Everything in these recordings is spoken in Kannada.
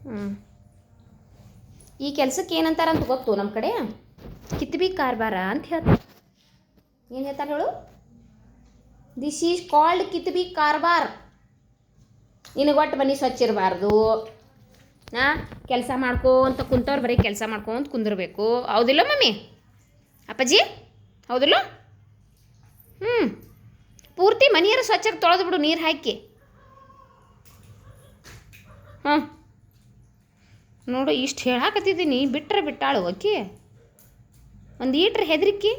ಹ್ಞೂ ಈ ಕೆಲಸಕ್ಕೆ ಏನಂತಾರಂತ ಗೊತ್ತು ನಮ್ಮ ಕಡೆ ಕಿತ್ಬಿ ಕಾರ್ಬಾರ ಅಂತ ಹೇಳ್ತಾರೆ. ಏನು ಹೇಳ್ತಾರೆ ಹೇಳು? ದಿಸ್ ಈಸ್ ಕಾಲ್ಡ್ ಕಿತ್ಬಿ ಕಾರ್ಬಾರ್. ನಿನಗೆ ಒಟ್ಟು ಮನೆ ಸ್ವಚ್ಛ ಇರಬಾರ್ದು, ಕೆಲಸ ಮಾಡ್ಕೋಂತ ಕುಂತವ್ರು ಬರೀ ಕೆಲಸ ಮಾಡ್ಕೊಂತ ಕುಂದಿರ್ಬೇಕು. ಹೌದಿಲ್ಲ ಮಮ್ಮಿ ಅಪ್ಪಾಜಿ? ಹೌದಿಲ್ಲ? ಪೂರ್ತಿ ಮನೆಯರ ಸ್ವಚ್ಛಕ್ಕೆ ತೊಳೆದು ಬಿಡು ನೀರು ಹಾಕಿ. ಹಾಂ ನೋಡು, ಇಷ್ಟು ಹೇಳಾಕತ್ತಿದ್ದೀನಿ, ಬಿಟ್ಟರೆ ಬಿಟ್ಟಾಳು ಆಕಿ. ಒಂದು ಈಟ್ರೆ ಹೆದರಿಕಿ.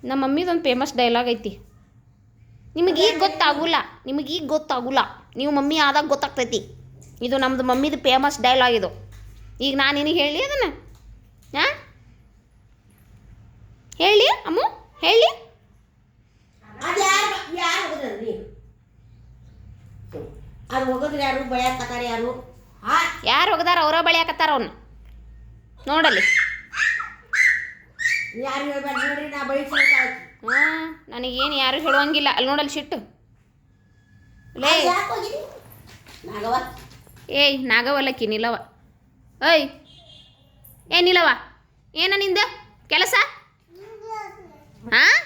ನಮ್ಮ ಮಮ್ಮಿದೊಂದು ಫೇಮಸ್ ಡೈಲಾಗ್ ಐತಿ, ನಿಮಗೀಗ ಗೊತ್ತಾಗಲ್ಲ, ನೀವು ಮಮ್ಮಿ ಆದಾಗ ಗೊತ್ತಾಗ್ತೈತಿ. ಇದು ನಮ್ಮದು ಮಮ್ಮಿದು ಫೇಮಸ್ ಡೈಲಾಗ್ ಇದು. ಈಗ ನಾನು ನಿನಗೆ ಹೇಳಿ ಅದನ್ನು ಹೇಳಿ ಅಮ್ಮು, ಹೇಳಿ. ಯಾರು ಹೋಗದಾರ? ಅವರ ಬಳಿಯಾಕತ್ತಾರ ಅವನ್ನ ನೋಡಲ್ಲಿ. ನನಗೇನು ಯಾರು ಹೇಳುವಂಗಿಲ್ಲ. ಅಲ್ಲಿ ನೋಡಲ್ಲಿ ಸಿಟ್ಟು. ಲೇ ಏಯ್ ನಾಗವಲ್ಲಕ್ಕಿ ನಿಲವ. ಏಯ್ ನಿಲವ, ಏನ ನಿಂದ ಕೆಲಸ? ಹಾಂ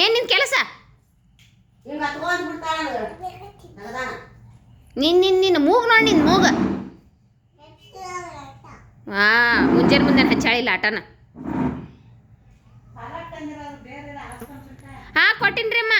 ಏನು ನಿಂದ ಕೆಲಸ? ನಿನ್ನ ಮೂಗು ನೋಡಿ, ನಿನ್ನ ಮೂಗು. ಮುಂಜಾನೆ ಹಚ್ಚಾಳಿಲ್ಲ ಆಟನ. ಹಾಂ ಕೊಟ್ಟಿನ್ರಿ ಅಮ್ಮ.